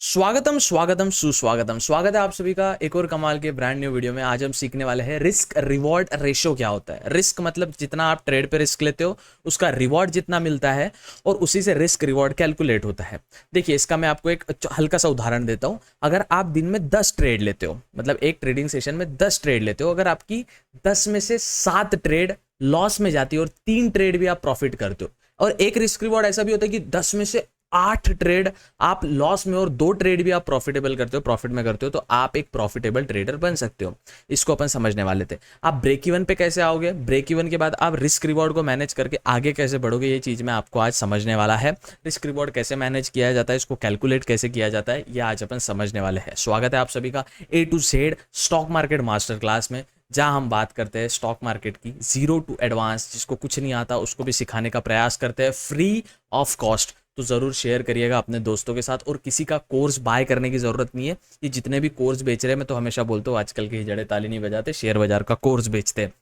स्वागतम स्वागतम सुस्वागतम। स्वागत है आप सभी का एक और कमाल के ब्रांड न्यू वीडियो में। आज हम सीखने वाले हैं रिस्क रिवॉर्ड रेशो क्या होता है। रिस्क मतलब जितना आप ट्रेड पे रिस्क लेते हो उसका रिवॉर्ड जितना मिलता है और उसी से रिस्क रिवॉर्ड कैलकुलेट होता है। देखिए इसका मैं आपको एक हल्का सा उदाहरण देता हूं। अगर आप दिन में 10 ट्रेड लेते हो, मतलब एक ट्रेडिंग सेशन में 10 ट्रेड लेते हो, अगर आपकी 10 में से 7 ट्रेड लॉस में जाती है और 3 ट्रेड भी आप प्रॉफिट करते हो, और एक रिस्क रिवॉर्ड ऐसा भी होता है कि 10 में से 8 ट्रेड आप लॉस में और 2 ट्रेड भी आप प्रॉफिटेबल करते हो, प्रॉफिट में करते हो, तो आप एक प्रॉफिटेबल ट्रेडर बन सकते हो। इसको अपन समझने वाले थे। आप ब्रेक इवन पे कैसे आओगे, ब्रेक इवन के बाद आप रिस्क रिवॉर्ड को मैनेज करके आगे कैसे बढ़ोगे, ये चीज मैं आपको आज समझने वाला है। रिस्क रिवॉर्ड कैसे मैनेज किया जाता है, इसको कैलकुलेट कैसे किया जाता है, ये आज अपन समझने वाले हैं। स्वागत है आप सभी का A to Z stock market master class में, जहां हम बात करते हैं स्टॉक मार्केट की जीरो टू एडवांस। जिसको कुछ नहीं आता उसको भी सिखाने का प्रयास करते हैं फ्री ऑफ कॉस्ट। तो ज़रूर शेयर करिएगा अपने दोस्तों के साथ। और किसी का कोर्स बाय करने की ज़रूरत नहीं है। ये जितने भी कोर्स बेच रहे हैं, मैं तो हमेशा बोलता हूँ आजकल के जड़े ताली नहीं बजाते, शेयर बाजार का कोर्स बेचते हैं।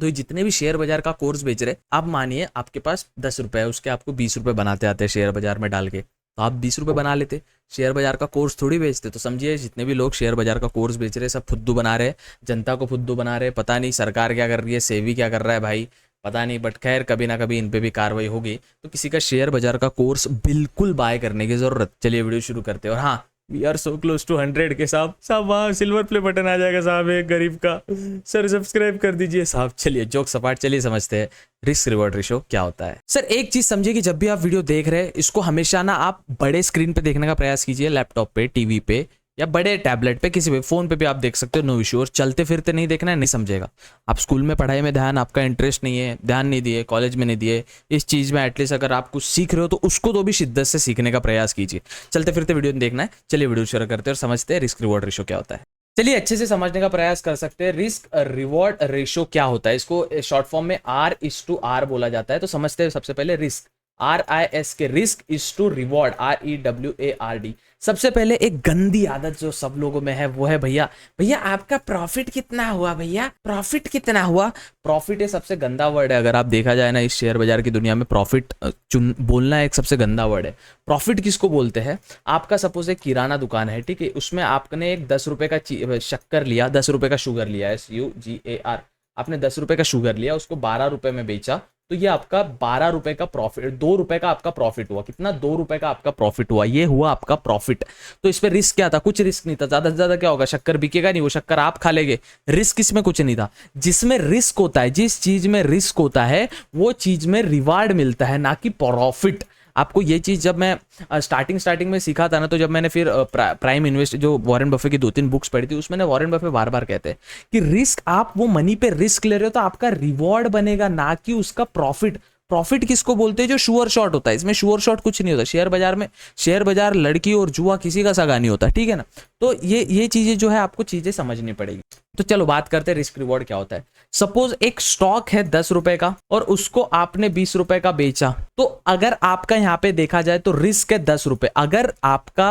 तो ये जितने भी शेयर बाजार का कोर्स बेच रहे हैं, आप मानिए आपके पास 10 रुपए है, उसके आपको 20 रुपए बनाते आते हैं शेयर बाजार में डाल के, तो आप 20 रुपए बना लेते। शेयर बाजार का कोर्स थोड़ी बेचते। तो समझिए जितने भी लोग शेयर बाजार का कोर्स बेच रहे हैं सब फुद्दू बना रहे हैं, जनता को फुद्दू बना रहे हैं। पता नहीं सरकार क्या कर रही है, सेबी क्या कर रहा है भाई, पता नहीं, बट खैर कभी ना कभी इन पे भी कार्रवाई होगी। तो किसी का शेयर बाजार का कोर्स बिल्कुल बाय करने की जरूरत। चलिए वीडियो शुरू करते हैं। और हाँ, we are so close to 100 के साहब। वहाँ सिल्वर प्ले बटन आ जाएगा साहब एक गरीब का। सर सब्सक्राइब कर दीजिए साहब। चलिए जोक सपाट, चलिए समझते हैं रिस्क रिवॉर्ड रेशो क्या होता है। सर एक चीज समझिए कि जब भी आप वीडियो देख रहे हैं, इसको हमेशा ना आप बड़े स्क्रीन पे देखने का प्रयास कीजिए, लैपटॉप पे, टीवी पे या बड़े टैबलेट पे, किसी भी फोन पे भी आप देख सकते हो, नो इशू। और चलते फिरते नहीं देखना है, नहीं समझेगा। आप स्कूल में पढ़ाई में ध्यान, आपका इंटरेस्ट नहीं है, ध्यान नहीं दिए, कॉलेज में नहीं दिए इस चीज में, एटलीस्ट अगर आप कुछ सीख रहे हो तो उसको तो भी शिद्दत से सीखने का प्रयास कीजिए। चलते फिरते वीडियो नहीं देखना है। चलिए वीडियो शुरू करते हैं और समझते हैं रिस्क रिवॉर्ड रेशो क्या होता है। चलिए अच्छे से समझने का प्रयास कर सकते हैं रिस्क रिवॉर्ड रेशो क्या होता है। इसको शॉर्ट फॉर्म में R/R बोला जाता है। तो समझते हैं सबसे पहले risk, RIS K risk is to reward, REWARD। सबसे पहले एक गंदी आदत जो सब लोगों में है वो है भैया भैया आपका प्रॉफिट कितना हुआ, भैया प्रॉफिट कितना हुआ। प्रॉफिट ये सबसे गंदा वर्ड है। अगर आप देखा जाए ना इस शेयर बाजार की दुनिया में, प्रॉफिट बोलना एक सबसे गंदा वर्ड है। प्रॉफिट किसको बोलते हैं? आपका सपोज एक किराना दुकान है, ठीक है, उसमें आपने एक 10 रुपए का शक्कर लिया, 10 रुपए का शुगर लिया, SUGAR। आपने 10 रुपए का शुगर लिया, उसको 12 रुपए में बेचा, तो ये आपका 12 रुपए का प्रॉफिट, 2 रुपए का आपका प्रॉफिट हुआ। कितना? 2 रुपए का आपका प्रॉफिट हुआ, ये हुआ आपका प्रॉफिट। तो इस पे रिस्क क्या था? कुछ रिस्क नहीं था। ज्यादा से ज्यादा क्या होगा, शक्कर बिकेगा नहीं, वो शक्कर आप खा लेंगे। रिस्क इसमें कुछ नहीं था। जिसमें रिस्क होता है, जिस चीज में रिस्क होता है वो चीज में रिवार्ड मिलता है, ना कि प्रॉफिट। आपको ये चीज जब मैं स्टार्टिंग में सीखा था ना, तो जब मैंने फिर प्राइम इन्वेस्ट जो वॉरेन बफे की 2-3 बुक्स पढ़ी थी, उसमें वॉरेन बफे बार बार कहते हैं कि रिस्क, आप वो मनी पे रिस्क ले रहे हो तो आपका रिवॉर्ड बनेगा, ना कि उसका प्रॉफिट। प्रॉफिट किसको बोलते हैं? जो श्योर शॉट होता है। इसमें श्योर शॉट कुछ नहीं होता। शेयर बाजार में, शेयर बाजार लड़की और जुआ किसी का सगा नहीं होता, ठीक है ना। तो ये चीजें जो है आपको चीजें समझनी पड़ेगी। तो चलो बात करते हैं रिस्क रिवॉर्ड क्या होता है। सपोज एक स्टॉक है 10 रुपए का और उसको आपने 20 रुपए का बेचा, तो अगर आपका यहां पे देखा जाए तो रिस्क है 10 रुपए, अगर आपका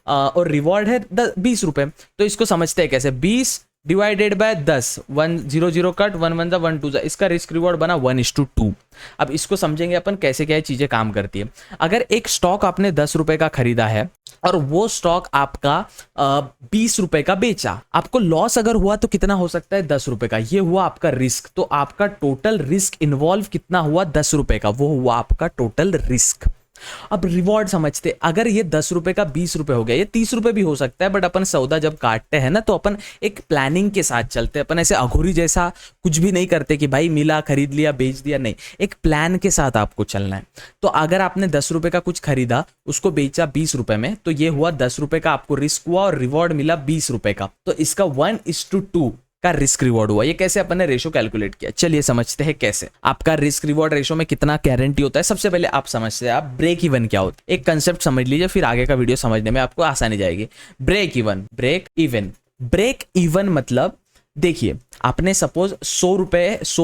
और रिवॉर्ड है 20 रुपए। तो इसको समझते हैं कैसे, 20 डिवाइडेड बाय 10, 1 0 0 कट, 1 1 1 2, इसका रिस्क रिवॉर्ड बना 1:2। अब इसको समझेंगे अपन कैसे क्या चीजें काम करती है। अगर एक स्टॉक आपने 10 रुपए का खरीदा है और वो स्टॉक आपका 20 रुपए का बेचा, आपको लॉस अगर हुआ तो कितना हो सकता है? 10 रुपए का। ये हुआ आपका रिस्क। तो आपका टोटल रिस्क इन्वॉल्व कितना हुआ? 10 रुपए का, वो हुआ आपका टोटल रिस्क। अब रिवॉर्ड समझते, अगर ये 10 रुपए का 20 रुपए हो गया, ये 30 रुपए भी हो सकता है, बट अपन सौदा जब काटते हैं ना तो अपन एक प्लानिंग के साथ चलते हैं। अपन ऐसे अघोरी जैसा कुछ भी नहीं करते कि भाई मिला खरीद लिया बेच दिया, नहीं, एक प्लान के साथ आपको चलना है। तो अगर आपने 10 रुपए का कुछ खरीदा, उसको बेचा 20 रुपए में, तो ये हुआ 10 रुपए का आपको रिस्क हुआ और रिवॉर्ड मिला 20 रुपए का। तो इसका 1:2 का रिस्क रिवॉर्ड हुआ। ये कैसे अपन ने रेशो कैलकुलेट किया, चलिए समझते हैं कैसे। आपका रिस्क रिवॉर्ड रेशो में कितना गारंटी होता है, सबसे पहले आप समझते हैं आप ब्रेक इवन क्या होता है। एक कंसेप्ट समझ लीजिए, फिर आगे का वीडियो समझने में आपको आसानी जाएगी। Break even, break even, break even मतलब देखिए, आपने सपोज 100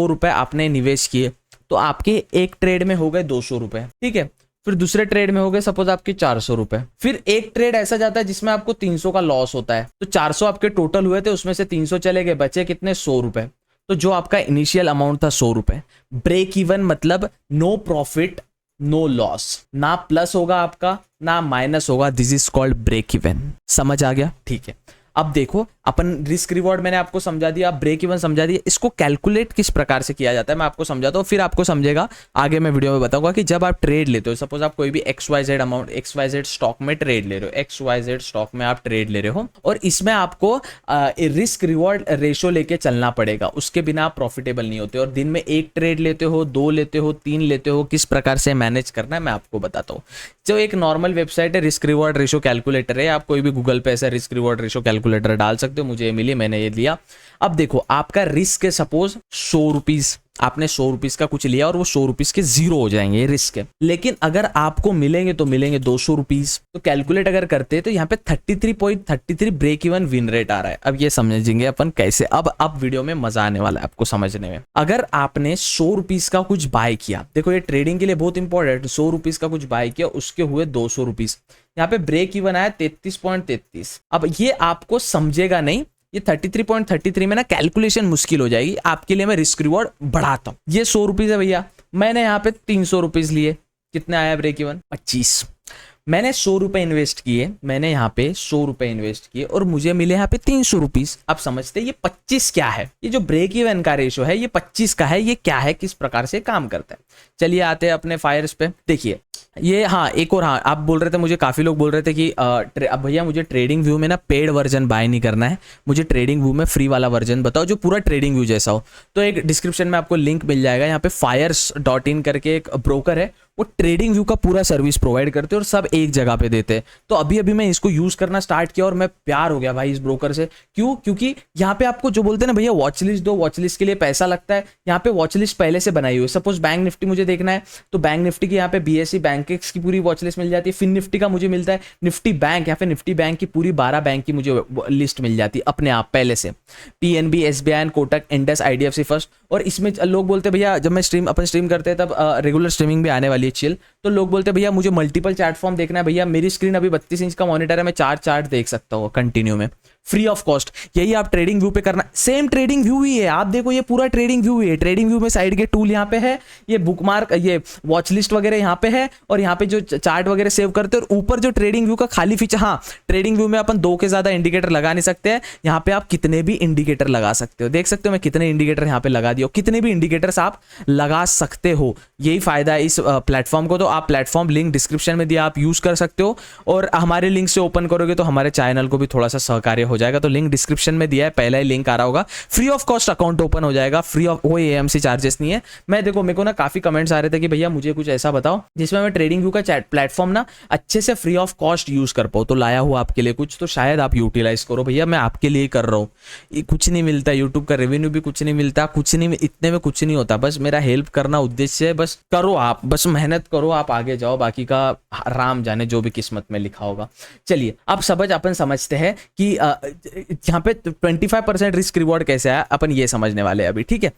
रुपए आपने निवेश किए, तो आपके एक ट्रेड में हो गए 200 रुपए, ठीक है। फिर दूसरे ट्रेड में हो गए सपोज आपके 400 रुपए। फिर एक ट्रेड ऐसा जाता है जिसमें आपको 300 का लॉस होता है, तो 400 आपके टोटल हुए थे, उसमें से 300 चले गए, बचे कितने? 100 रुपए। तो जो आपका इनिशियल अमाउंट था 100 रुपए। ब्रेक इवन मतलब नो प्रॉफिट नो लॉस, ना प्लस होगा आपका ना माइनस होगा, this is called break even. समझ आ गया? ठीक है, अब देखो अपन रिस्क रिवॉर्ड मैंने आपको समझा दिया, ब्रेक इवन समझा दिया, इसको कैलकुलेट किस प्रकार से किया जाता है मैं आपको समझाता हूँ, फिर आपको समझेगा आगे मैं वीडियो में बताऊंगा कि जब आप ट्रेड लेते हो, सपोज आप कोई भी XYZ अमाउंट XYZ स्टॉक में ट्रेड ले रहे हो, XYZ स्टॉक में आप ट्रेड ले रहे हो और इसमें आपको रिस्क रिवॉर्ड रेशो लेके चलना पड़ेगा, उसके बिना आप प्रॉफिटेबल नहीं होते। और दिन में एक ट्रेड लेते हो, 2 लेते हो, 3 लेते हो, किस प्रकार से मैनेज करना है मैं आपको बताता हूँ। जो एक नॉर्मल वेबसाइट है रिस्क रिवॉर्ड रेशो कैलकुलेटर है, आप कोई भी गूगल पे ऐसा रिस्क रिवॉर्ड रेशो कैलकुलेटर डाल सकते हो, मुझे ये मिली, मैंने ये लिया। अब देखो आपका रिस्क है सपोज 100 रुपीज, आपने 100 रुपीज का कुछ लिया और वो 100 रुपीज के 0 हो जाएंगे, ये रिस्क है। लेकिन अगर आपको मिलेंगे तो मिलेंगे 200 रुपीज, तो कैलकुलेट अगर करते हैं तो यहाँ पे 33.33 ब्रेक इवन विन रेट आ रहा है। अब ये समझेंगे अपन कैसे, अब वीडियो में मजा आने वाला है आपको समझने में। अगर आपने 100 रुपीज का कुछ बाय किया, देखो ये ट्रेडिंग के लिए बहुत इंपॉर्टेंट, 100 रुपीज का कुछ बाय किया, उसके हुए 200 रुपीज, यहाँ पे ब्रेक इवन आया 33.33। अब ये आपको समझेगा नहीं, ये 33.33 में ना कैलकुलेशन मुश्किल हो जाएगी आपके लिए, मैं रिस्क रिवॉर्ड बढ़ाता हूं। ये 100 रुपीज है भैया, मैंने यहाँ पे 300 रुपीज लिए, कितना आया ब्रेक इवन? 25। मैंने 100 रुपए इन्वेस्ट किए, मैंने यहाँ पे 100 रुपए इन्वेस्ट किए और मुझे मिले यहाँ पे 300 रुपीज। आप समझते हैं ये 25 क्या है? ये जो ब्रेक इवन का रेशो है ये 25 का है, ये क्या है, किस प्रकार से काम करता है? चलिए आते हैं अपने फायर्स पे। देखिए ये, हाँ एक और, हाँ आप बोल रहे थे, मुझे काफी लोग बोल रहे थे कि अब भैया मुझे ट्रेडिंग व्यू में ना पेड वर्जन बाय नहीं करना है, मुझे ट्रेडिंग व्यू में फ्री वाला वर्जन बताओ जो पूरा ट्रेडिंग व्यू जैसा हो। तो एक डिस्क्रिप्शन में आपको लिंक मिल जाएगा, यहाँ पे fires.in करके एक ब्रोकर है, वो ट्रेडिंग व्यू का पूरा सर्विस प्रोवाइड करते हैं और सब एक जगह पे देते हैं। तो अभी अभी मैं इसको यूज करना स्टार्ट किया और मैं प्यार हो गया भाई इस ब्रोकर से। क्यों? क्योंकि यहाँ पे आपको जो बोलते हैं ना भैया वॉच लिस्ट दो, वॉच लिस्ट के लिए पैसा लगता है, यहाँ पे वॉच लिस्ट पहले से बनाई हुई है। सपोज बैंक निफ्टी मुझे देखना है तो बैंक निफ्टी की यहाँ पे BSE बैंकेक्स की पूरी वॉच लिस्ट मिल जाती है, फिन निफ्टी का मुझे मिलता है, निफ्टी बैंक, यहाँ पे निफ्टी बैंक की पूरी 12 बैंक की मुझे लिस्ट मिल जाती है अपने आप पहले से, PNB, SBI, Kotak, Indus, IDFC first. और इसमें लोग बोलते हैं भैया, जब मैं अपन स्ट्रीम करते हैं तब रेगुलर स्ट्रीमिंग भी आने वाली है चिल, तो लोग बोलते हैं भैया मुझे मल्टीपल चार्ट फॉर्म देखना है, भैया मेरी स्क्रीन अभी 32 इंच का मॉनिटर है, मैं 4 चार्ट देख सकता हूँ कंटिन्यू में फ्री ऑफ कॉस्ट। यही आप ट्रेडिंग व्यू पे करना, सेम ट्रेडिंग व्यू ही है, आप देखो ये पूरा ट्रेडिंग व्यू है। ट्रेडिंग व्यू में साइड के टूल यहाँ पे है, ये बुकमार्क, ये वॉच लिस्ट वगैरह यहाँ पे है, और यहाँ पे जो चार्ट वगैरह सेव करते हैं, और ऊपर जो ट्रेडिंग व्यू का खाली फीचर, हाँ ट्रेडिंग व्यू में अपन 2 के ज्यादा इंडिकेटर लगा नहीं सकते हैं, यहाँ पे आप कितने भी इंडिकेटर लगा सकते हो। देख सकते हो मैं कितने इंडिकेटर यहाँ पे लगा दिया, कितने भी इंडिकेटर्स आप लगा सकते हो, यही फायदा है इस प्लेटफॉर्म को। तो आप प्लेटफॉर्म लिंक डिस्क्रिप्शन में दिया, आप यूज कर सकते हो, और हमारे लिंक से ओपन करोगे तो हमारे चैनल को भी थोड़ा सा सहकार्य हो जाएगा। तो लिंक डिस्क्रिप्शन में दिया है, पहला ही लिंक आ रहा होगा, free of cost account open हो जाएगा, फ्री ऑफ, कोई AMC चार्जेस नहीं है। मैं देखो मेरे को ना काफी कमेंट्स आ रहे थे कि भैया मुझे कुछ ऐसा बताओ जिसमें मैं ट्रेडिंग व्यू का चैट प्लेटफॉर्म ना अच्छे से फ्री ऑफ कॉस्ट यूज कर पाऊँ, तो लाया हुआ आपके लिए कुछ, तो शायद आप यूटिलाइज करो। भैया मैं आपके लिए कर रहा हूँ, कुछ नहीं मिलता, यूट्यूब का रेवेन्यू भी कुछ नहीं मिलता, कुछ नहीं, इतने में कुछ नहीं होता, बस मेरा हेल्प करना उद्देश्य है, बस करो आप, बस मेहनत करो, आप आगे जाओ, बाकी का राम जाने जो भी किस्मत में लिखा होगा। चलिए अब अपन समझते हैं कि यहाँ पे 25% रिस्क रिवॉर्ड कैसे आया, अपन ये समझने वाले हैं अभी, ठीक है।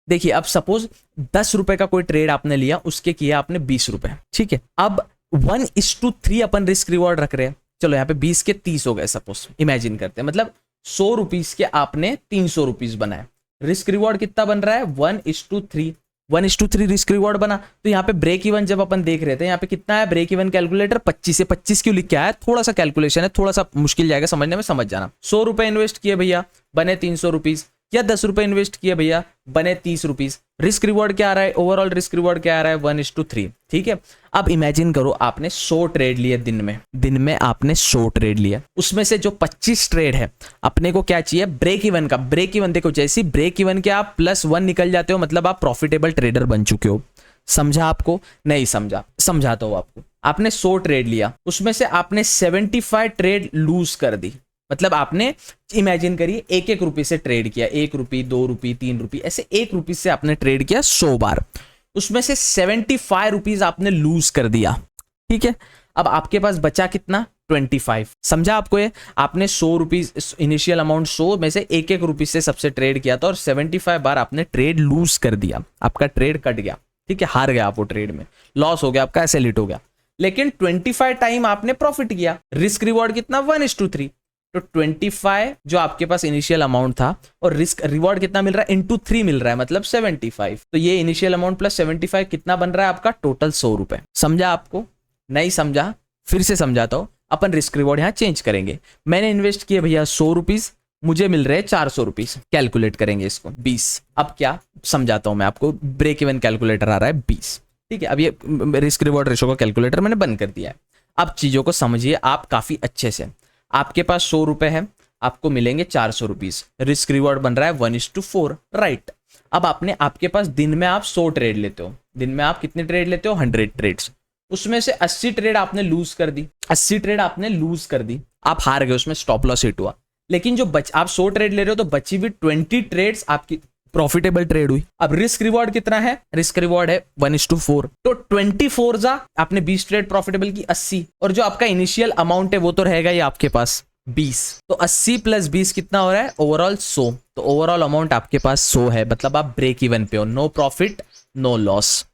देखिए अब सपोज 10 रुपए का कोई ट्रेड आपने लिया, उसके किया आपने 20 रुपए, ठीक है। अब 1:3 अपन रिस्क रिवॉर्ड रख रहे हैं, चलो यहाँ पे 20 के 30 हो गए, सपोज इमेजिन करते हैं, मतलब 100 रुपीज के आपने 300 रुपीज बनाए, रिस्क रिवॉर्ड कितना बन रहा है? 1:3, 1:3 रिस्क रिवॉर्ड बना। तो यहाँ पे ब्रेक इवन जब अपन देख रहे थे, यहाँ पे कितना है ब्रेक इवन कैलकुलेटर? 25 से 25 क्यों लिख के आया? थोड़ा सा कैलकुलेशन है, थोड़ा सा मुश्किल जाएगा समझने में, समझ जाना। 100 रुपए इन्वेस्ट किए भैया, बने 300 रुपीज, या 10 रुपए इन्वेस्ट किए भैया, बने 30 रुपीज। रिस्क रिवॉर्ड क्या आ रहा है? ओवरऑल रिस्क रिवॉर्ड क्या आ रहा है? 1:3, ठीक है। अब इमेजिन करो आपने 100 ट्रेड लिए दिन में आपने 100 ट्रेड लिया, उसमें से जो 25 ट्रेड है अपने को क्या चाहिए? ब्रेक इवन का। ब्रेक इवन देखो, जैसी ब्रेक इवन के आप +1 निकल जाते हो, मतलब आप प्रॉफिटेबल ट्रेडर बन चुके हो। समझा आपको? नहीं समझा? समझाता हूं आपको। आपने 100 ट्रेड लिया, उसमें से आपने 75 ट्रेड लूज कर दी, मतलब आपने इमेजिन करिए 1-1 रुपये से ट्रेड किया, 1 रुपये, 2 रुपये, 3 रुपये, ऐसे 1 रुपये से आपने ट्रेड किया 100 बार, उसमें से 75 रुपीज आपने लूज कर दिया, ठीक है। अब आपके पास बचा कितना? 25। समझा आपको? ये आपने 100 रुपीज इनिशियल अमाउंट 100 में से 1-1 रुपये से सबसे ट्रेड किया था, और 75 बार आपने ट्रेड लूज कर दिया, आपका ट्रेड कट गया, ठीक है, हार गया आप वो ट्रेड में, लॉस हो गया आपका, एसेलिट हो गया। लेकिन 25 टाइम आपने प्रॉफिट किया, रिस्क रिवॉर्ड कितना? 1:3। तो 25 जो आपके पास इनिशियल अमाउंट था और रिस्क रिवॉर्ड कितना मिल रहा है इंटू 3 मिल रहा है, मतलब 75। तो ये इनिशियल अमाउंट प्लस 75 कितना बन रहा है आपका टोटल 100 रुपए। समझा आपको? नहीं समझा? फिर से समझाता हूं। अपन रिस्क रिवॉर्ड यहाँ चेंज करेंगे। मैंने इन्वेस्ट किए भैया 100 रुपीज, मुझे मिल रहे हैं 400 रुपीज। कैलकुलेट करेंगे इसको 20। अब क्या समझाता हूं मैं आपको, ब्रेक इवन कैलकुलेटर आ रहा है 20। ठीक है, अब ये रिस्क रिवॉर्ड रेशो का कैलकुलेटर मैंने बंद कर दिया है। अब चीजों को समझिए आप काफी अच्छे से। आपके पास 100 रुपए है, आपको मिलेंगे 400 रुपीज। रिस्क रिवॉर्ड बन रहा है 1:4, राइट। अब आपके पास दिन में आप 100 ट्रेड लेते हो, दिन में आप कितने ट्रेड लेते हो 100 ट्रेड्स, उसमें से 80 ट्रेड आपने लूज कर दी, 80 ट्रेड आपने लूज कर दी, आप हार गए, उसमें स्टॉप लॉस हिट हुआ। लेकिन जो आप 100 ट्रेड ले रहे हो तो बची हुई 20 ट्रेड्स आपकी प्रॉफिटेबल ट्रेड हुई। अब रिस्क रिवॉर्ड कितना है? रिस्क रिवॉर्ड है 1:4, तो 24 जा आपने 20 ट्रेड प्रॉफिटेबल की 80, और जो आपका इनिशियल अमाउंट है वो तो रहेगा ही आपके पास 20। तो 80 प्लस 20 कितना हो रहा है ओवरऑल 100। तो ओवरऑल अमाउंट आपके पास 100 है, मतलब आप ब्रेक इवन पे हो, नो प्रॉफिट नो लॉस।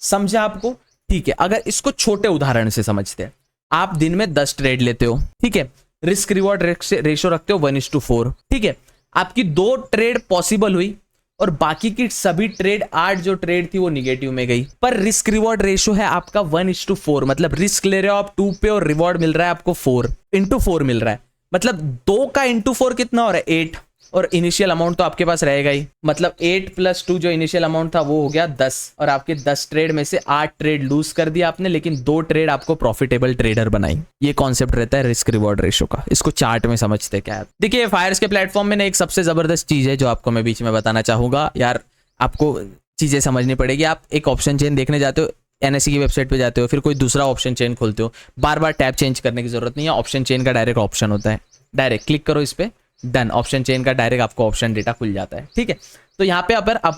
समझा आपको? ठीक है, अगर इसको छोटे उदाहरण से समझते हैं, आप दिन में 10 ट्रेड लेते हो, ठीक है, रिस्क रिवॉर्ड रेशो रखते हो 1:4, ठीक है, आपकी 2 ट्रेड पॉसिबल हुई और बाकी की सभी ट्रेड 8 जो ट्रेड थी वो निगेटिव में गई, पर रिस्क रिवॉर्ड रेशो है आपका 1:4, मतलब रिस्क ले रहे हो आप 2 पे और रिवॉर्ड मिल रहा है आपको 4 मिल रहा है, मतलब 2 का ×4 कितना हो रहा है 8, और इनिशियल अमाउंट तो आपके पास रहेगा ही, मतलब 8 + 2 जो इनिशियल अमाउंट था वो हो गया 10, और आपके 10 ट्रेड में से 8 ट्रेड लूज कर दिया आपने, लेकिन 2 ट्रेड आपको प्रॉफिटेबल ट्रेडर बनाई। ये कॉन्सेप्ट रहता है रिस्क रिवॉर्ड रेशो का। इसको चार्ट में समझते क्या है। देखिए फायर्स के प्लेटफॉर्म में ना एक सबसे जबरदस्त चीज है जो आपको मैं बीच में बताना चाहूंगा यार, आपको चीजें समझनी पड़ेगी। आप एक ऑप्शन चेन देखने जाते हो, एनएससी की वेबसाइट पे जाते हो, फिर कोई दूसरा ऑप्शन चेन खोलते हो, बार बार टैब चेंज करने की जरूरत नहीं है, ऑप्शन चेन का डायरेक्ट ऑप्शन होता है, डायरेक्ट क्लिक करो इस पे, डन, ऑप्शन चेन का डायरेक्ट आपको ऑप्शन डेटा खुल जाता है। ठीक है, तो यहाँ पे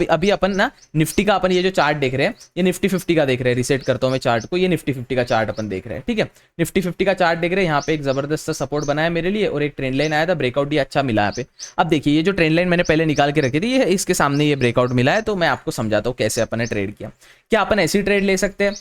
अभी अपन ना निफ्टी का अपन ये जो चार्ट देख रहे हैं, ये निफ्टी 50 का देख रहे हैं, रिसेट करता हूँ मैं चार्ट को, ये निफ्टी 50 का चार्ट अपन देख रहे हैं। ठीक है, निफ्टी 50 का चार्ट देख रहे हैं, यहाँ पे एक जबरदस्त सपोर्ट बना है मेरे लिए और एक ट्रेंड लाइन आया था, ब्रेकआउट भी अच्छा मिला यहाँ पे। अब देखिए ये जो ट्रेंड लाइन मैंने पहले निकाल के रखी थी, ये इसके सामने ये ब्रेकआउट मिला है, तो मैं आपको समझाता हूँ कैसे अपन ने ट्रेड किया। क्या अपन ऐसी ट्रेड ले सकते हैं?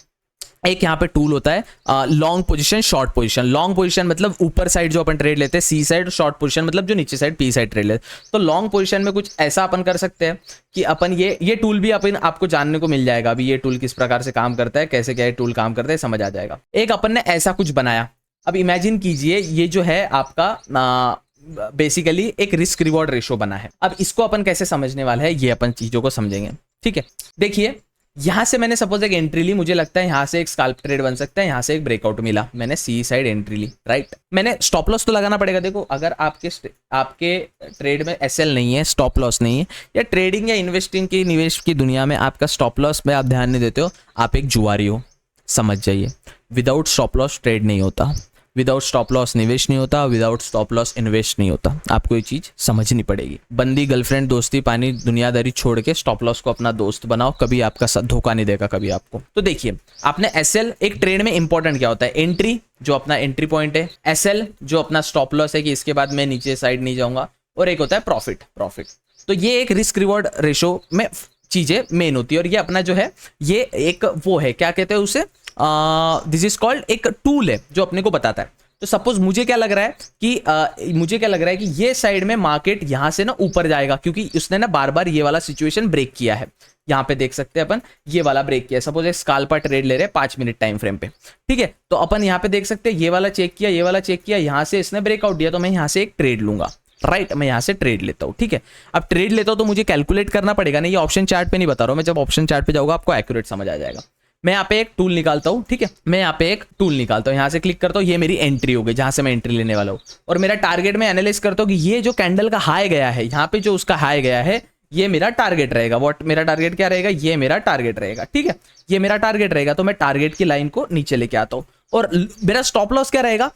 एक यहाँ पे टूल होता है long position short position. Long position मतलब ऊपर साइड जो अपन ट्रेड लेते हैं सी साइड, शॉर्ट पोजीशन मतलब जो नीचे साइड पी साइड ट्रेड लेते हैं। तो लॉन्ग पोजीशन में कुछ ऐसा अपन कर सकते हैं कि अपन ये टूल भी अपन आपको जानने को मिल जाएगा, अभी ये टूल किस प्रकार से काम करता है, कैसे क्या ये टूल काम करता है समझ आ जाएगा। एक अपन ने ऐसा कुछ बनाया, अब इमेजिन कीजिए ये जो है आपका बेसिकली एक रिस्क रिवॉर्ड रेशो बना है। अब इसको अपन कैसे समझने वाले हैं ये अपन चीजों को समझेंगे। ठीक है, देखिए यहां से मैंने सपोज एक एंट्री ली, मुझे लगता है यहां से एक स्कैल्प ट्रेड बन सकता है, यहां से एक ब्रेकआउट मिला, मैंने सी साइड एंट्री ली, राइट। मैंने स्टॉप लॉस तो लगाना पड़ेगा। देखो अगर आपके ट्रेड में एसएल नहीं है, स्टॉप लॉस नहीं है, या ट्रेडिंग या इन्वेस्टिंग की निवेश की दुनिया में आपका स्टॉप लॉस में आप ध्यान नहीं देते हो, आप एक जुआरी हो, समझ जाइए। विदाउट स्टॉप लॉस ट्रेड नहीं होता, विदाउट स्टॉप लॉस निवेश नहीं होता, विदाउट स्टॉप लॉस इन्वेस्ट नहीं होता। आपको ये चीज समझनी पड़ेगी। बंदी गर्लफ्रेंड दोस्ती पानी दुनियादारी छोड़ के स्टॉप लॉस को अपना दोस्त बनाओ, कभी आपका धोखा नहीं देगा कभी आपको। तो देखिए आपने एसएल, एक ट्रेड में इंपॉर्टेंट क्या होता है, एंट्री जो अपना एंट्री पॉइंट है, एसएल जो अपना स्टॉप लॉस है कि इसके बाद मैं नीचे साइड नहीं जाऊंगा, और एक होता है प्रॉफिट। तो ये एक रिस्क रिवॉर्ड रेशो में चीजें मेन होती है, और ये अपना जो है ये एक वो है, क्या कहते हैं उसे, दिस इज कॉल्ड एक टूल है जो अपने को बताता है। तो सपोज मुझे क्या लग रहा है कि ये साइड में मार्केट यहां से ना ऊपर जाएगा, क्योंकि उसने ना बार बार ये वाला सिचुएशन ब्रेक किया है। यहाँ पे देख सकते हैं अपन ये वाला ब्रेक किया, सपोज एक स्काल्पा ट्रेड ले रहे हैं 5 मिनट टाइम फ्रेम पे। ठीक है, तो अपन यहाँ पे देख सकते हैं ये वाला चेक किया, ये वाला चेक किया, यहाँ से इसने ब्रेकआउट दिया, तो मैं यहाँ से एक ट्रेड लूंगा, राइट। मैं यहाँ से ट्रेड लेता हूँ। ठीक है, अब ट्रेड लेता हूँ तो मुझे कैलकुलेट करना पड़ेगा ना, ये ऑप्शन चार्ट पे नहीं बता रहा हूँ मैं, जब ऑप्शन चार्ट पे जाऊंगा आपको एक्यूरेट समझ आ जाएगा। मैं यहाँ पे एक टूल निकालता हूँ, ठीक है, मैं यहाँ पे एक टूल निकालता हूँ, यहाँ से क्लिक करता हूँ, ये मेरी एंट्री हो गई जहां से मैं एंट्री लेने वाला हूँ, और मेरा टारगेट में एनालाइज करता हूँ कि ये जो कैंडल का हाई गया है, यहाँ पे जो उसका हाई गया है, ये मेरा टारगेट रहेगा। व्हाट मेरा टारगेट क्या रहेगा, ये मेरा टारगेट रहेगा। ठीक है, ये मेरा टारगेट रहेगा, तो मैं टारगेट की लाइन को नीचे लेके आता हूँ, और मेरा स्टॉप लॉस क्या रहेगा,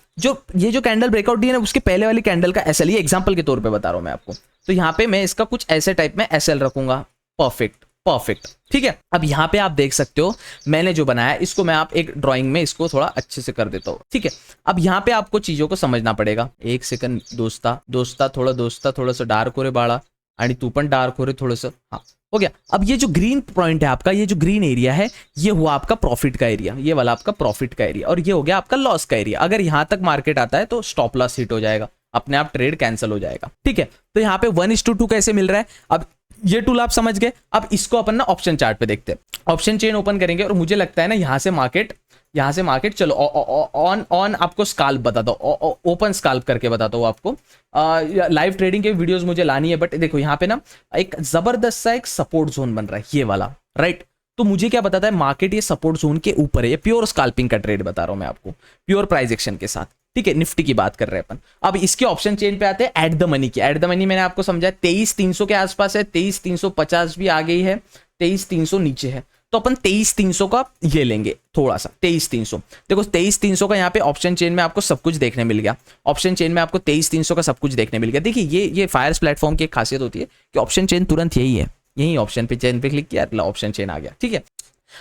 ये जो कैंडल ब्रेकआउट दी है ना उसके पहले वाली कैंडल का एसएल, ये एग्जांपल के तौर पे बता रहा हूं मैं आपको। तो यहाँ पे मैं इसका कुछ ऐसे टाइप में एसएल रखूंगा, परफेक्ट। ठीक है, अब यहाँ पे आप देख सकते हो मैंने जो बनाया, इसको मैं आप एक ड्राइंग में इसको थोड़ा अच्छे से कर देता हूँ। ठीक है, अब यहाँ पे आपको चीजों को समझना पड़ेगा। एक सेकंड थोड़ा सा डार्क हो रे बाळा, आणि तू पण डार्क हो रे थोड़ा सा, हाँ हो गया। अब ये जो ग्रीन पॉइंट है आपका, ये जो ग्रीन एरिया है, ये हुआ आपका प्रॉफिट का एरिया, ये वाला आपका प्रॉफिट का एरिया, और ये हो गया आपका लॉस का एरिया। अगर यहां तक मार्केट आता है तो स्टॉप लॉस हिट हो जाएगा, अपने आप ट्रेड कैंसिल हो जाएगा। ठीक है, तो यहाँ पे 1:2 कैसे मिल रहा है, अब ये टूल आप समझ गए। अब इसको अपन ना ऑप्शन चार्ट पे देखते हैं, ऑप्शन चेन ओपन करेंगे और मुझे लगता है ना यहाँ से मार्केट चलो ऑन आपको स्काल्प बताता हूँ, ओपन स्काल्प करके बताता हूँ आपको। लाइव ट्रेडिंग के वीडियोस मुझे लानी है, बट देखो यहाँ पे ना एक जबरदस्त सा एक सपोर्ट जोन बन रहा है, ये वाला, राइट। तो मुझे क्या बताता है, मार्केट ये सपोर्ट जोन के ऊपर है, ये प्योर स्काल्पिंग का ट्रेड बता रहा हूं मैं आपको, प्योर प्राइस एक्शन के साथ। ठीक है, निफ्टी की बात कर रहे हैं अपन। अब इसके ऑप्शन चेन पे आते हैं एट द मनी की। एट द मनी मैंने आपको समझाया 23,300 के आसपास है, 23,350 भी आ गई है, 23,300 नीचे है, तो अपन 23,300 का ये लेंगे थोड़ा सा। 23,300 देखो, 23,300 का यहाँ पे ऑप्शन चेन में आपको सब कुछ देखने मिल गया। ऑप्शन चेन में आपको 23,300 का सब कुछ देखने मिल गया। देखिए ये फायर्स प्लेटफॉर्म की एक खासियत होती है कि ऑप्शन चेन तुरंत यही है, यही ऑप्शन पे चेन पे क्लिक किया, ऑप्शन चेन आ गया। ठीक है,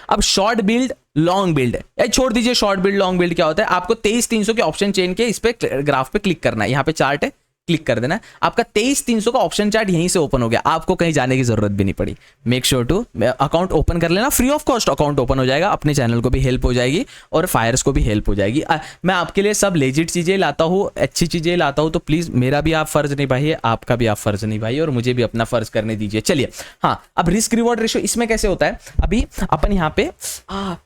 अब शॉर्ट बिल्ड लॉन्ग बिल्ड है, छोड़ दीजिए शॉर्ट बिल्ड लॉन्ग बिल्ड क्या होता है। आपको 23,300 के ऑप्शन चेन के इस पे ग्राफ पे क्लिक करना है, यहाँ पे चार्ट है, क्लिक कर देना है। आपका 23,300 का ऑप्शन चार्ट यहीं से ओपन हो गया, आपको कहीं जाने की जरूरत भी नहीं पड़ी। Make sure to account open कर लेना, free of cost account open हो जाएगा, अपने चैनल को भी हेल्प हो जाएगी और फायर्स को भी हेल्प हो जाएगी। मैं आपके लिए सब लेजिट चीजें लाता हूँ, अच्छी चीजें लाता हूँ, तो प्लीज मेरा भी आप फर्ज निभाइए, आपका भी आप फर्ज निभाइए और मुझे भी अपना फर्ज करने दीजिए। चलिए, हाँ, अब रिस्क रिवॉर्ड रेशियो इसमें कैसे होता है। अभी अपन यहाँ पे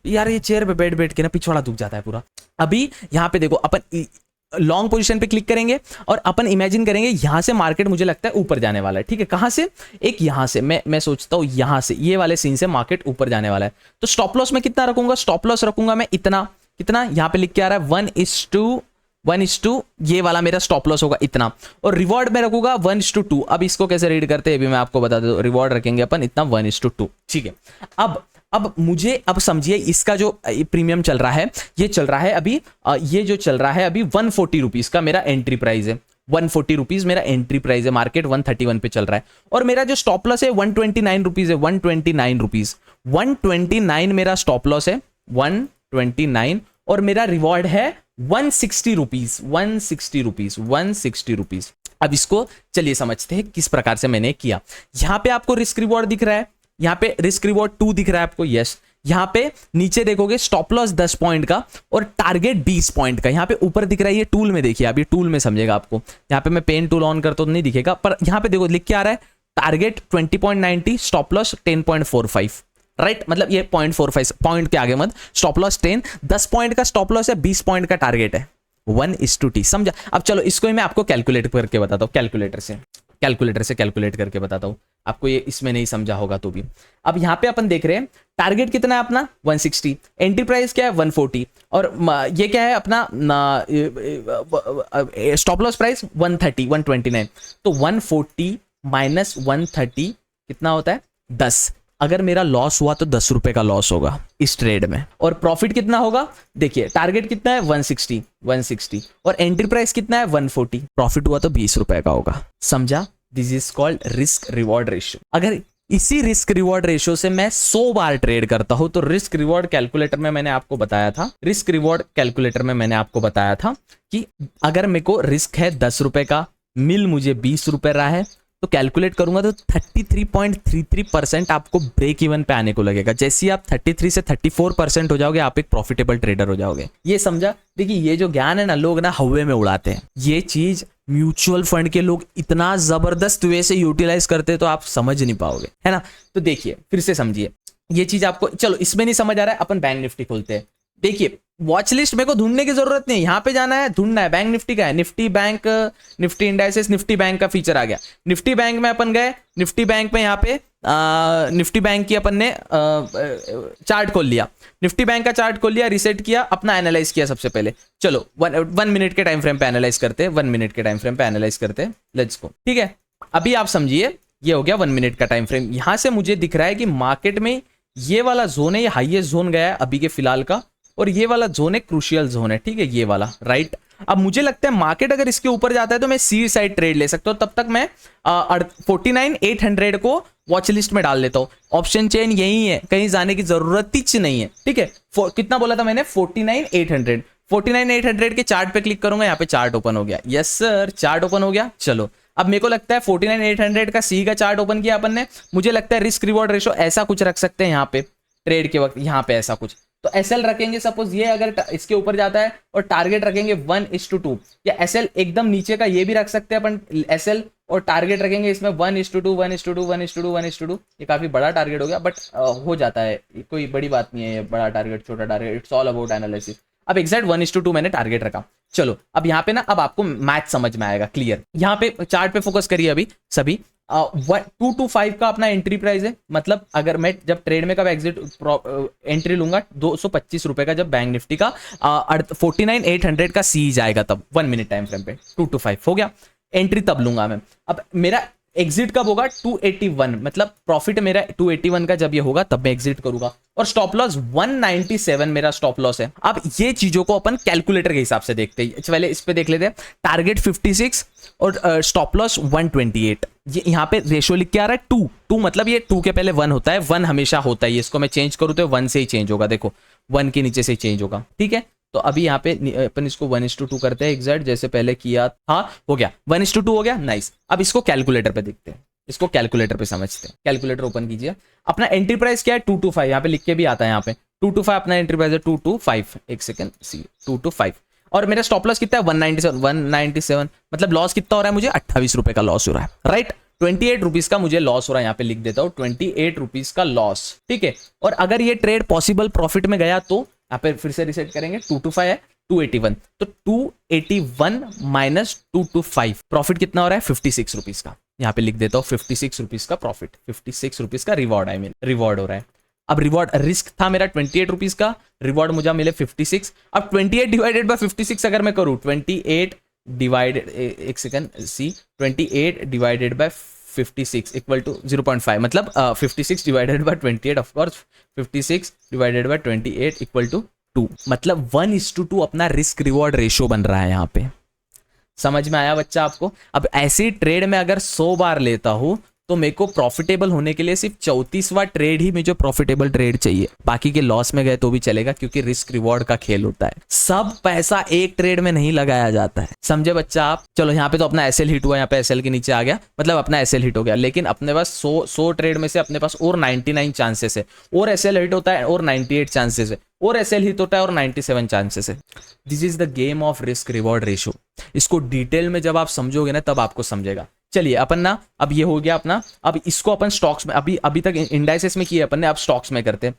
यार ये चेयर पे बैठ के ना पिछवाड़ा दुख जाता है पूरा। अभी यहाँ पे देखो, अपन लॉन्ग पोजीशन पे क्लिक करेंगे और अपन इमेजिन करेंगे यहां से मार्केट मुझे लगता है ऊपर जाने वाला है। ठीक है, कहां से, एक यहां से, मैं सोचता हूं यहां से, ये वाले सीन से मार्केट ऊपर जाने वाला है। तो स्टॉप लॉस मैं कितना रखूंगा, स्टॉप लॉस रखूंगा मैं इतना, कितना यहां पे लिख के आ रहा है 1:1, ये वाला मेरा स्टॉप लॉस होगा इतना, और रिवॉर्ड में रखूंगा 1:2। अब इसको कैसे रीड करते हैं अभी मैं आपको बता दूं, रिवॉर्ड रखेंगे अपन इतना 1:2। ठीक है, अब समझिए इसका जो प्रीमियम चल रहा है, ये चल रहा है अभी, ये जो चल रहा है अभी 140 रुपीज का मेरा एंट्री प्राइस है। 140 रुपीज मेरा एंट्री प्राइस है, मार्केट 131 पे चल रहा है, और मेरा जो स्टॉप लॉस है 129 रुपीज है। 129 रुपीज, 129 मेरा स्टॉप लॉस है, 129, और मेरा रिवॉर्ड है 160 रुपीज। 160 रुपीज। अब इसको चलिए समझते हैं किस प्रकार से मैंने किया। यहां पे आपको रिस्क रिवॉर्ड दिख रहा है, यहाँ पे रिस्क रिवॉर्ड 2 दिख रहा है आपको, यस। यहाँ पे नीचे देखोगे स्टॉप लॉस 10 पॉइंट का और टारगेट 20 पॉइंट का। यहाँ पे ऊपर दिख रहा है, ये टूल में देखिए, आप ये टूल में समझेगा आपको। यहाँ पे मैं पेन टूल ऑन करता हूं तो नहीं दिखेगा, पर यहाँ पे देखो लिख के आ रहा है टारगेट 20.90, स्टॉप लॉस 10.45, राइट। मतलब ये 0.45 पॉइंट के आगे मत, स्टॉप लॉस 10 पॉइंट का स्टॉप लॉस है, 20 पॉइंट का टारगेट है, 1:t, समझा। अब चलो इसको ही मैं आपको कैलकुलेट करके बताता हूँ, कैलकुलेटर से कैलकुलेट करके बताता हूँ आपको, ये इसमें नहीं समझा होगा तो भी। अब यहाँ पे अपन देख रहे हैं टारगेट कितना है अपना 160, एंट्री प्राइस क्या है 140, और ये क्या है अपना स्टॉप लॉस प्राइस 129। तो 140 माइनस 130 कितना होता है 10। अगर मेरा लॉस हुआ तो 10 रुपए का लॉस होगा इस ट्रेड में, और प्रॉफिट कितना होगा, देखिए टारगेट कितना है 160 और एंट्री प्राइस कितना है 140, प्रॉफिट हुआ तो 20 रुपए का होगा, समझा। This is called risk reward ratio. अगर इसी रिस्क रिवॉर्ड रेशियो से मैं 100 बार ट्रेड करता हूं तो रिस्क रिवॉर्ड कैलकुलेटर में मैंने आपको बताया था, कि अगर मेरे को रिस्क है 10 रुपए का, मिल मुझे 20 रुपए रहा है, तो कैलकुलेट करूंगा तो 33.33% आपको ब्रेक इवन पे आने को लगेगा। जैसे ही आप 33 से 34% हो जाओगे, आप एक प्रॉफिटेबल ट्रेडर हो जाओगे। ये समझा। देखिए ये जो ज्ञान है ना, लोग ना हवा में उड़ाते हैं, ये चीज म्यूचुअल फंड के लोग इतना जबरदस्त वे से यूटिलाइज करते हैं तो आप समझ नहीं पाओगे, है ना। तो देखिए फिर से समझिए ये चीज आपको, चलो इसमें नहीं समझ आ रहा है, अपन बैंक निफ्टी खोलते हैं। देखिए वॉच लिस्ट मेरे को ढूंढने की जरूरत नहीं है, यहाँ पे जाना है, ढूंढना है। बैंक निफ्टी का है, Nifty bank, Nifty indices, Nifty bank का फीचर आ गया। निफ्टी बैंक में अपन गए, निफ्टी बैंक में यहाँ पे निफ्टी बैंक की अपन ने चार्ट खोल लिया, निफ्टी बैंक का चार्ट खोल लिया, रिसेट किया, अपना एनालाइज किया सबसे पहले। चलो 1 मिनट के टाइम फ्रेम पे एनालाइज करते हैं, 1 मिनट के टाइम फ्रेम पे एनालाइज करते हैं, लेट्स गो। ठीक है, अभी आप समझिए ये हो गया 1 मिनट का टाइम फ्रेम। यहां से मुझे दिख रहा है कि मार्केट में ये वाला जोन है, ये हाईएस्ट जोन गया है अभी के फिलहाल का, और ये वाला जोन है क्रूशियल जोन है, ठीक है, ये वाला, राइट। अब मुझे लगता है मार्केट अगर इसके ऊपर जाता है तो मैं सी साइड ट्रेड ले सकता हूं, तब तक मैं 49,800 को वॉच लिस्ट में डाल लेता हूं। ऑप्शन चेन यही है, कहीं जाने की जरूरत ही नहीं है, ठीक है। कितना बोला था मैंने, 49,800 के चार्ट पे क्लिक करूंगा, यहाँ पे चार्ट ओपन हो गया, यस सर, चार्ट ओपन हो गया। चलो अब मेरे को लगता है 49,800 का सी का चार्ट ओपन किया अपन ने, मुझे लगता है रिस्क रिवॉर्ड रेशो ऐसा कुछ रख सकते हैं यहाँ पे ट्रेड के वक्त, यहाँ पे ऐसा कुछ तो SL रखेंगे, सपोज ये अगर इसके ऊपर जाता है और टारगेट रखेंगे 1:2, या SL एकदम नीचे का ये भी रख सकते हैं अपन SL, और टारगेट रखेंगे इसमें 1:2 1:2 1:2 1:2। ये काफी बड़ा टारगेट हो गया, बट हो जाता है, कोई बड़ी बात नहीं है ये बड़ा टारगेट छोटा target, it's all about analysis. अब एग्जैक्ट 1:2 मैंने टारगेट रखा। चलो अब यहाँ पे ना, अब आपको मैथ समझ में आएगा क्लियर। यहाँ पे चार्ट पे फोकस करिए अभी सभी। 2 to 5 का अपना एंट्री प्राइस है, मतलब अगर मैं जब ट्रेड में कब एग्जिट एंट्री लूंगा 225 रुपए का, जब बैंक निफ्टी का 49,800 का सी जाएगा तब 1 मिनट टाइम फ्रेम पे 2 to 5 हो गया, एंट्री तब लूंगा मैं। अब मेरा एग्जिट कब होगा 281, मतलब प्रॉफिट मेरा 281 का जब ये होगा तब मैं एग्जिट करूंगा, और स्टॉप लॉस 197 मेरा स्टॉप लॉस है। अब ये चीजों को अपन कैलकुलेटर के हिसाब से देखते हैं, पहले इस पे देख लेते हैं। टारगेट 56 और स्टॉप लॉस 128। ये यहाँ पे रेशियो लिख के आ रहा है 2 मतलब ये 2 के पहले 1 होता है, 1 हमेशा होता है, इसको मैं चेंज करूँ तो 1 से ही चेंज होगा, देखो 1 के नीचे से चेंज होगा, ठीक है। तो अभी यहाँ पे अपन इसको 1:2 करते हैं, एग्जैक्ट जैसे पहले किया था, हो गया 1:2 हो गया, नाइस। अब इसको कैलकुलेटर पे देखते हैं, इसको कैलकुलेटर पे समझते हैं। कैलकुलेटर ओपन कीजिए, अपना एंट्री प्राइस क्या है 2 to 5, यहाँ पे लिख के भी आता है, यहाँ पे 2 to 5 अपना एंट्री प्राइस है 2 to 5, एक सेकंड सी 2 to 5, और मेरा स्टॉप लॉस कितना है 197, मतलब लॉस कितना हो रहा है मुझे 28 रुपए का लॉस हो रहा है, राइट। 28 रुपीज का मुझे लॉस हो रहा है, यहाँ पे लिख देता हूँ 28 रुपीज का लॉस, ठीक है। और अगर ये ट्रेड पॉसिबल प्रॉफिट में गया तो यहाँ पे फिर से रिसेट करेंगे, 2 to 5 है 281, तो 281 माइनस 2 to 5 प्रॉफिट कितना हो रहा है 56 रुपीज का, यहाँ पे लिख देता हूँ 56 रुपीज का प्रॉफिट, 56 रुपीज का रिवॉर्ड, आई मीन रिवॉर्ड हो रहा है। अब रिवॉर्ड रिस्क था मेरा 28 रुपीज का, रिवॉर्ड मुझे मिले 56। अब 28 डिवाइडेड बाय 56 अगर मैं करूँ, 28 डिवाइडेड, एक second see, 28 divided by 56 equal to 0.5, मतलब 56 divided by 28, of course 56 divided by 28 equal to 2, मतलब 1:2 अपना रिस्क रिवॉर्ड रेशियो बन रहा है यहाँ पे। समझ में आया बच्चा आपको? अब ऐसी ट्रेड में अगर 100 बार लेता हूं तो मेरे को प्रॉफिटेबल होने के लिए सिर्फ 34वां ट्रेड ही मुझे प्रॉफिटेबल ट्रेड चाहिए, बाकी के लॉस में गए तो भी चलेगा, क्योंकि रिस्क रिवॉर्ड का खेल होता है। सब पैसा एक ट्रेड में नहीं लगाया जाता है, समझे बच्चा आप? चलो यहाँ पे तो अपना एसएल हिट हुआ, यहाँ पे एसएल के नीचे आ गया, मतलब अपना एसएल हिट हो गया, लेकिन अपने पास 100 ट्रेड में से अपने पास और 99 चांसेस है, और एसएल हिट होता है और 98 चांसेस है, और एसएल हिट होता है और 97 चांसेस है। This is the game of risk reward ratio. इसको डिटेल में जब आप समझोगे ना तब आपको समझेगा। चलिए अपन ना, अब ये हो गया अपना, अब इसको अपन स्टॉक्स में, अभी तक इंडाइसेस में किया अपन ने, अब स्टॉक्स में करते हैं।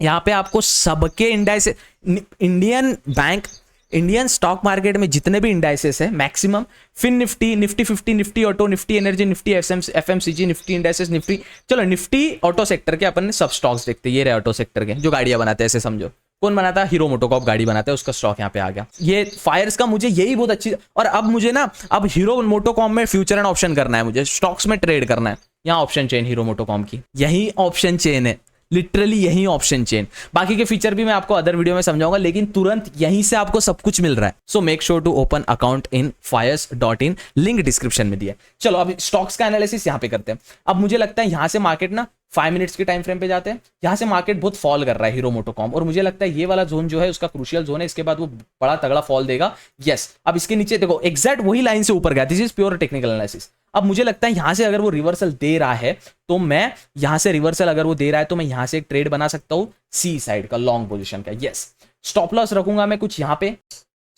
यहाँ पे आपको सबके indices, Indian bank, Indian stock market में जितने भी इंडाइसेस है maximum, Fin Nifty, Nifty 50, Nifty auto, Nifty energy, Nifty FMCG, Nifty indices, Nifty, चलो निफ्टी ऑटो सेक्टर के अपन ने सब स्टॉक्स देखते हैं। ये रहे ऑटो सेक्टर के जो गाड़ियां बनाते हैं, ऐसे समझो। कौन बनाता है? हीरो मोटोकॉर्प गाड़ी बनाता है, उसका स्टॉक यहाँ पे आ गया। ये फायर्स का मुझे यही बहुत अच्छी, और अब मुझे ना, अब हीरो मोटोकॉर्प में फ्यूचर एंड ऑप्शन करना है, मुझे स्टॉक्स में ट्रेड करना है। यहाँ ऑप्शन चेन हीरो मोटोकॉर्प की, यही ऑप्शन चेन है, लिटरली यही ऑप्शन चेन। बाकी के फीचर भी मैं आपको अदर वीडियो में समझाऊंगा, लेकिन तुरंत यहीं से आपको सब कुछ मिल रहा है। So make sure to open account in fires.in, link description में दिया। चलो अब स्टॉक्स का एनालिसिस यहाँ पे करते हैं। अब मुझे लगता है यहाँ से मार्केट ना 5 मिनट्स के टाइम फ्रेम पे जाते हैं, यहाँ से मार्केट बहुत फॉल कर रहा है हीरो मोटोकॉर्प, और मुझे लगता है ये वाला जोन जो है उसका क्रूशियल जोन है, इसके बाद वो बड़ा तगड़ा फॉल देगा। यस, अब इसके नीचे देखो एग्जैक्ट वही लाइन से ऊपर गया, this is pure technical analysis. अब मुझे लगता है यहां से अगर वो रिवर्सल दे रहा है तो मैं यहां से रिवर्सल अगर वो दे रहा है तो मैं यहां से एक ट्रेड बना सकता हूं सी साइड का, लॉन्ग पोजीशन का। यस, स्टॉप लॉस रखूंगा मैं कुछ यहां पे,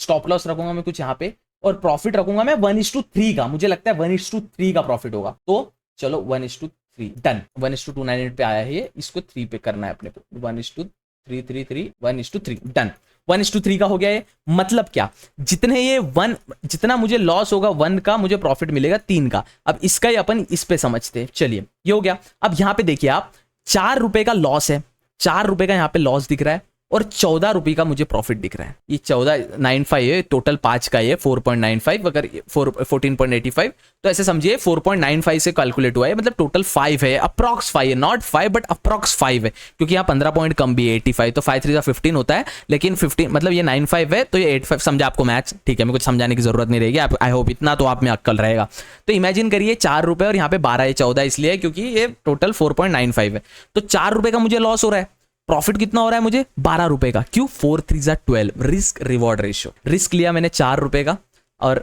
स्टॉप लॉस रखूंगा मैं कुछ यहां पे, और प्रॉफिट रखूंगा मैं 1:3 का। मुझे लगता है 1:3 का प्रॉफिट होगा, तो चलो 1:3 डन। 1:298 पे आया है ये, इसको 3 पे करना है अपने को, 1:333 1:3 डन। 1:3 का हो गया ये, मतलब क्या, जितने ये 1, जितना मुझे लॉस होगा 1 का, मुझे प्रॉफिट मिलेगा 3 का। अब इसका ही अपन इस पे समझते हैं। चलिए ये हो गया। अब यहां पे देखिए आप, 4 रुपए का लॉस है, 4 रुपए का यहां पे लॉस दिख रहा है, और 14 रुपए का मुझे प्रॉफिट दिख रहा है। ये 14.95 है, टोटल 5 का ये 4.95, अगर 14.85, तो ऐसे समझिए 4.95 से कैलकुलेट हुआ है, मतलब टोटल 5 है, अप्रॉक्स 5 है, नॉट 5 बट अप्रॉक्स 5 है, क्योंकि यहाँ 15 पॉइंट कम भी है, 85, तो 5 3 15 होता है, लेकिन 15 मतलब ये 95 है, तो ये 85 समझा आपको मैथ्स, ठीक है, मैं कुछ समझाने की जरूरत नहीं रहेगी, आई होप इतना तो आप में अक्कल रहेगा। तो इमेजिन करिए 4 रुपए और यहाँ पे 12 है, 14 इसलिए क्योंकि ये टोटल 4.95 है, तो 4 रुपए का मुझे लॉस हो रहा है, प्रॉफिट कितना हो रहा है मुझे 12 रुपए का। क्यों? 4 3 12, रिस्क रिवॉर्ड रेशियो। रिस्क लिया मैंने 4 रुपए का, और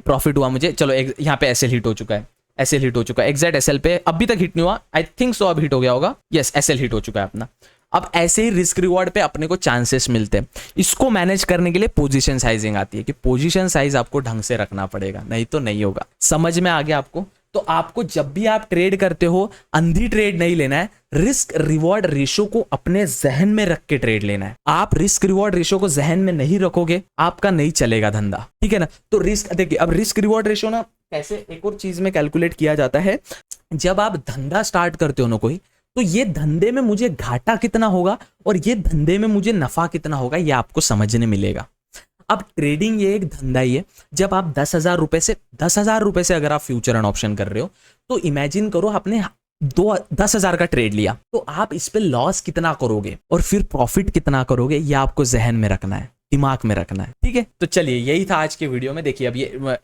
प्रॉफिट हुआ मुझे, चलो यहाँ पे एसएल हिट हो चुका है, एसएल हिट हो चुका है, एग्जैक्ट एसएल पे अभी तक हिट नहीं हुआ, आई थिंक सो अब हिट हो गया होगा। यस, एसएल हिट हो चुका है अपना। अब ऐसे ही रिस्क रिवॉर्ड पे अपने को चांसेस मिलते हैं। इसको मैनेज करने के लिए पोजीशन साइजिंग आती है कि पोजीशन साइज आपको ढंग से रखना पड़ेगा, नहीं तो नहीं होगा। समझ में आ गया आपको? तो आपको जब भी आप ट्रेड करते हो अंधी ट्रेड नहीं लेना है, रिस्क रिवॉर्ड रेशो को अपने जहन में रख के ट्रेड लेना है। आप रिस्क रिवॉर्ड रेशो को जहन में नहीं रखोगे आपका नहीं चलेगा धंधा, ठीक है ना। तो रिस्क देखिए, अब रिस्क रिवॉर्ड रेशो ना कैसे एक और चीज में कैलकुलेट किया जाता है। जब आप धंधा स्टार्ट करते हो ना कोई, तो ये धंधे में मुझे घाटा कितना होगा और ये धंधे में मुझे नफा कितना होगा ये आपको समझने मिलेगा। अब ट्रेडिंग ये एक धंधा ही है। जब आप 10,000 रुपए से अगर आप फ्यूचर एंड ऑप्शन कर रहे हो, तो इमेजिन करो आपने 10,000 का ट्रेड लिया, तो आप इस पे लॉस कितना करोगे और फिर प्रॉफिट कितना करोगे, ये आपको जहन में रखना है, दिमाग में रखना है, ठीक है। तो चलिए यही था आज के वीडियो में। देखिए अब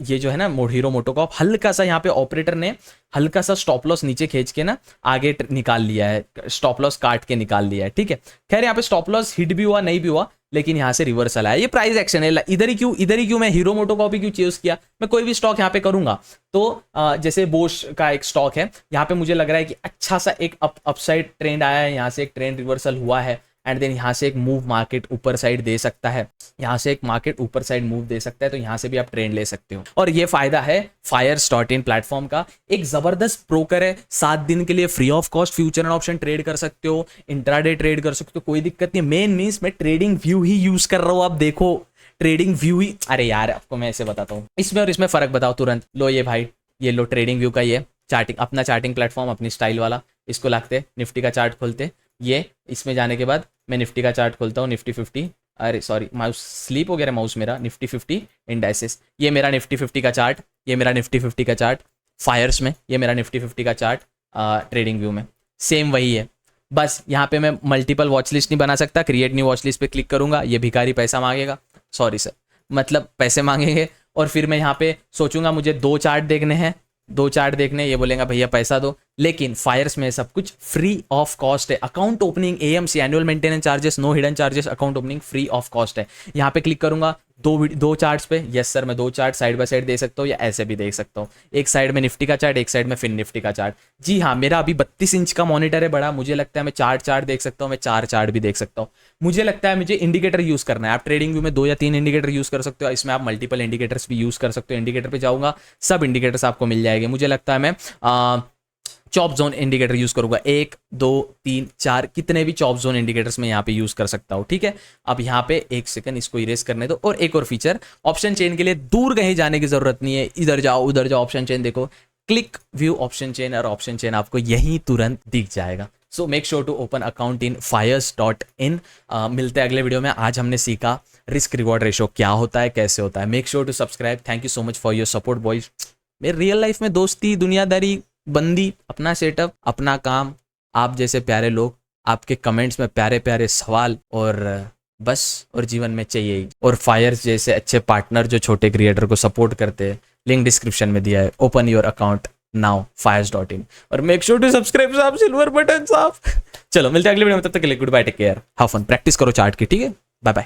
ये जो है ना हीरो मोटोकॉर्प, हल्का सा यहाँ पे ऑपरेटर ने हल्का सा स्टॉप लॉस नीचे खींच के ना आगे निकाल लिया है, स्टॉप लॉस काट के निकाल लिया है, ठीक है। खैर यहाँ पे स्टॉप लॉस हिट भी हुआ नहीं भी हुआ, लेकिन यहाँ से रिवर्सल आया। ये प्राइस एक्शन है, इधर ही क्यों मैं हीरो मोटोकॉर्प क्यों चूज किया। मैं कोई भी स्टॉक यहाँ पे करूंगा तो जैसे बोश का एक स्टॉक है, यहाँ पे मुझे लग रहा है कि अच्छा सा एक अपसाइड ट्रेंड आया है, यहाँ से एक ट्रेंड रिवर्सल हुआ है एंड देन यहाँ से एक मूव मार्केट ऊपर साइड दे सकता है, यहाँ से एक मार्केट ऊपर साइड मूव दे सकता है, तो यहाँ से भी आप ट्रेंड ले सकते हो। और ये फायदा है Fires.in प्लेटफॉर्म का, एक जबरदस्त ब्रोकर है, 7 दिन के लिए free of cost future and option trade कर सकते हो, इंट्राडे ट्रेड कर सकते हो, कोई दिक्कत नहीं। मेन मीन्स मैं ट्रेडिंग व्यू ही यूज कर रहा हूँ, आप देखो ट्रेडिंग व्यू ही। अरे यार आपको मैं ऐसे बताता हूँ, इसमें और इसमें फर्क बताओ तुरंत। लो ये भाई, ये लो ट्रेडिंग व्यू का, ये चार्टिंग, अपना चार्टिंग प्लेटफॉर्म अपनी स्टाइल वाला, इसको लागते निफ्टी का चार्ट खोलते, ये इसमें जाने के बाद मैं निफ्टी का चार्ट खोलता हूँ, निफ्टी 50, अरे सॉरी माउस स्लीप हो गया माउस मेरा, निफ्टी 50 इंडाइसेस, ये मेरा निफ्टी 50 का चार्ट, ये मेरा निफ्टी 50 का चार्ट फायर्स में, ये मेरा निफ्टी 50 का चार्ट ट्रेडिंग व्यू में सेम वही है। बस यहाँ पे मैं मल्टीपल वॉच लिस्ट नहीं बना सकता, क्रिएट न्यू वॉच लिस्ट पे क्लिक करूंगा, ये भिखारी पैसा मांगेगा, सॉरी सर मतलब पैसे मांगेंगे, और फिर मैं यहाँ पे सोचूंगा मुझे 2 चार्ट देखने हैं, 2 चार्ट देखने, ये बोलेगा भैया पैसा दो। लेकिन फायर्स में सब कुछ फ्री ऑफ कॉस्ट है। Account opening, AMC annual maintenance charges, no hidden charges, account opening free of cost है। यहाँ पे क्लिक करूंगा दो चार्ट्स पे, यस सर मैं 2 चार्ट साइड बाय साइड दे सकता हूँ या ऐसे भी देख सकता हूँ, एक साइड में निफ्टी का चार्ट, एक साइड में फिर निफ्टी का चार्ट। जी हाँ, मेरा अभी 32 इंच का मॉनिटर है बड़ा, मुझे लगता है मैं 4 चार्ट देख सकता हूँ, मैं 4 चार्ट भी देख सकता हूँ। मुझे लगता है मुझे इंडिकेटर यूज करना है। आप ट्रेडिंग व्यू में 2 या 3 इंडिकेटर यूज कर सकते हो, इसमें आप मल्टीपल इंडिकेटर्स भी यूज कर सकते हो। इंडिकेटर पे जाऊंगा, सब इंडिकेटर्स आपको मिल जाएंगे। मुझे लगता है मैं चॉप जोन इंडिकेटर यूज करूंगा, 1 2 3 4 कितने भी चॉप जोन इंडिकेटर्स में यहाँ पे यूज कर सकता हूँ, ठीक है। अब यहाँ पे 1 सेकंड इसको इरेज करने दो। और एक और फीचर, ऑप्शन चेन के लिए दूर कहीं जाने की जरूरत नहीं है, इधर जाओ उधर जाओ, ऑप्शन चेन देखो, क्लिक व्यू ऑप्शन चेन, और ऑप्शन चेन आपको यहीं तुरंत दिख जाएगा। So make sure to open account in Fires.in। मिलते हैं अगले वीडियो में। आज हमने सीखा रिस्क रिवॉर्ड रेशो क्या होता है, कैसे होता है। Make sure to subscribe. Thank you so much for your support boys. मेरे रियल लाइफ में दोस्ती, दुनियादारी, बंदी, अपना सेटअप, अपना काम, आप जैसे प्यारे लोग, आपके कमेंट्स में प्यारे प्यारे सवाल, और बस और जीवन में चाहिए ही। और फायर्स जैसे अच्छे पार्टनर जो छोटे क्रिएटर को सपोर्ट करते हैं, लिंक डिस्क्रिप्शन में दिया है। Open your account now Fires.in और मेक श्योर टू सब्सक्राइब साहब, सिल्वर बटन साहब। चलो मिलते हैं अगले वीडियो में, तब तक के लिए goodbye, take care, have fun, practice करो चार्ट की, ठीक है। Bye bye.